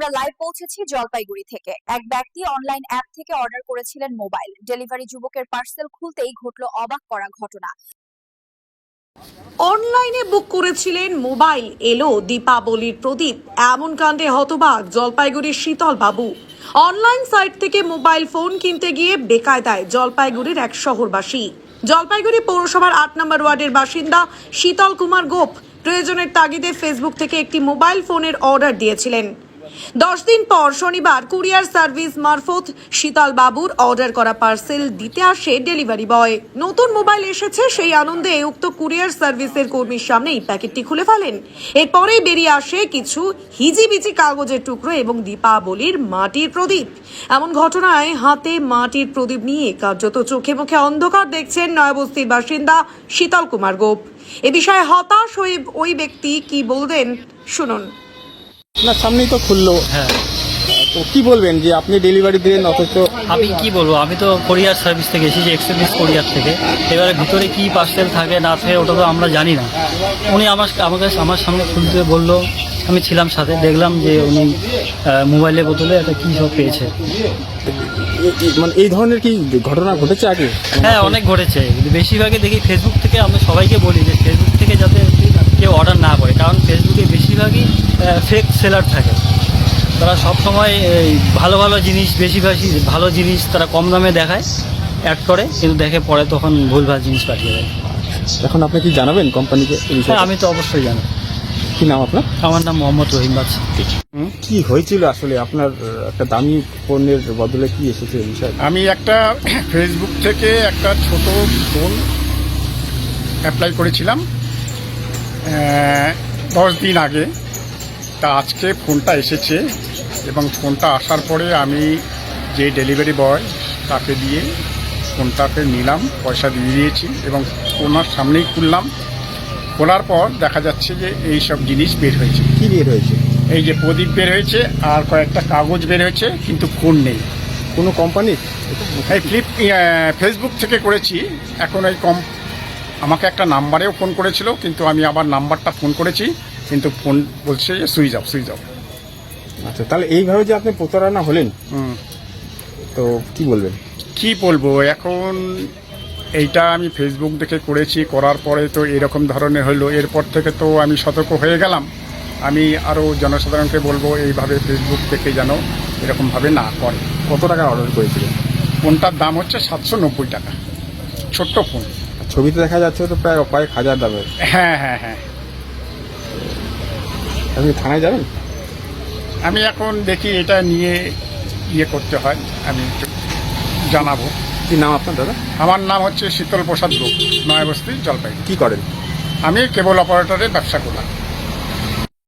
আমরা লাইভ পৌঁছেছি জলপাইগুড়ি থেকে। এক ব্যক্তি অনলাইন অ্যাপ থেকে অর্ডার করেছিলেন মোবাইল। ডেলিভারি যুবকের পার্সেল খুলতেই ঘটল অবাক করা ঘটনা। অনলাইনে বুক করেছিলেন মোবাইল, এলো দীপাবলির প্রদীপ। এমন কাণ্ডে হতবাক জলপাইগুড়ির শীতল বাবু। অনলাইন সাইট থেকে মোবাইল ফোন কিনতে গিয়ে বেকায়দায় জলপাইগুড়ির এক শহরবাসী। জলপাইগুড়ি পৌরসভার ৮ নম্বর ওয়ার্ডের বাসিন্দা শীতল কুমার গোপ প্রয়োজনের তাগিদে ফেসবুক থেকে একটি মোবাইল ফোনের অর্ডার দিয়েছিলেন। 10 দিন পর শনিবার কুরিয়ার সার্ভিস মারফত শীতল বাবুর অর্ডার করা পার্সেল দিতে আসে ডেলিভারি বয়। নতুন মোবাইল এসেছে সেই আনন্দে উক্ত কুরিয়ার সার্ভিসের কর্মীর সামনেই প্যাকেটটি খুলে ফেলেন। এরপরেই বেরিয়ে আসে কিছু হিজিবিজি কাগজের টুকরো এবং দীপাবলির মাটির প্রদীপ। এমন ঘটনায় হাতে মাটির প্রদীপ নিয়ে কার্যত চোখে মুখে অন্ধকার দেখছেন নয়াবস্তির বাসিন্দা শীতল কুমার গোপ। এ বিষয়ে হতাশ হয়ে ওই ব্যক্তি কি বললেন শুনুন। আপনার সামনেই তো খুললো। হ্যাঁ, তো কি বলবেন যে আপনি ডেলিভারি দিলেন অথচ আমি কি বলবো, আমি তো কোরিয়ার সার্ভিস থেকে এসেছি, এক্সপ্রেস কোরিয়ার থেকে। এবারে ভিতরে কি পার্সেল থাকে না থাকে ওটা তো আমরা জানি না। উনি আমার সামনে খুলতে বললো, আমি ছিলাম সাথে, দেখলাম যে উনি মোবাইলের বদলে একটা কী সব পেয়েছে। মানে এই ধরনের কি ঘটনা ঘটেছে আগে? হ্যাঁ, অনেক ঘটেছে। কিন্তু বেশিরভাগই দেখি ফেসবুক থেকে। আমরা সবাইকে বলি যে ফেসবুক থেকে যাতে কেউ অর্ডার না করে, কারণ ফেসবুকে বেশিরভাগই ফেক সেলার থাকে। তারা সবসময় ভালো ভালো জিনিস, বেশি ভালো জিনিস তারা কম দামে দেখায়, অ্যাড করে, কিন্তু দেখে পরে তখন ভুলভাল জিনিস পাঠিয়ে দেয়। এখন আপনি কি জানাবেন কোম্পানিকে? হ্যাঁ, আমি তো অবশ্যই জানি। কি নাম আপনার? আমার নাম মোহাম্মদ রহিম বাদশা। কি হয়েছিল আসলে? আপনার একটা দামি পণ্যের বদলে কি এসেছে এই বিষয়ে? আমি একটা ফেসবুক থেকে একটা ছোট ফোন অ্যাপ্লাই করেছিলাম 10 দিন আগে। তা আজকে ফোনটা এসেছে এবং ফোনটা আসার পরে আমি যে ডেলিভারি বয় তাকে দিয়ে ফোনটাকে নিলাম, পয়সা দিয়ে দিয়েছি এবং ওনার সামনেই খুললাম। খোলার পর দেখা যাচ্ছে যে এই সব জিনিস বের হয়েছে। কি বের হয়েছে? এই যে প্রদীপ বের হয়েছে আর কয়েকটা কাগজ বের হয়েছে, কিন্তু ফোন নেই। কোনো কোম্পানির? এই ফেসবুক থেকে করেছি। এখন এই আমাকে একটা নাম্বারেও ফোন করেছিল, কিন্তু আমি আবার নাম্বারটা ফোন করেছি, কিন্তু ফোন বলছে যে সুইচ অফ। আচ্ছা, তাহলে এইভাবে যে আপনি প্রতারণা হলেন, তো কি বলবেন? কি বলবো এখন, এইটা আমি ফেসবুক দেখে করেছি, করার পরে তো এরকম ধরনের হলো। এরপর থেকে তো আমি সতর্ক হয়ে গেলাম। আমি আরও জনসাধারণকে বলবো এইভাবে ফেসবুক থেকে যেন এরকমভাবে না করে। কত টাকা অর্ডার করেছিলেন? ফোনটার দাম হচ্ছে 790 টাকা, ছোট্ট ফোন। ছবিতে দেখা যাচ্ছে তো প্রায় কয়েক হাজার দামের। হ্যাঁ হ্যাঁ হ্যাঁ। আপনি থানায় যাবেন? আমি এখন দেখি এটা নিয়ে করতে হয়, আমি জানাবো। কি নাম আপনার দাদা? আমার নাম হচ্ছে শীতল প্রসাদ গোপ, নয়াবস্তি, জলপাইগুড়ি। কি করেন? আমি কেবল অপারেটরের ব্যবসা করলাম।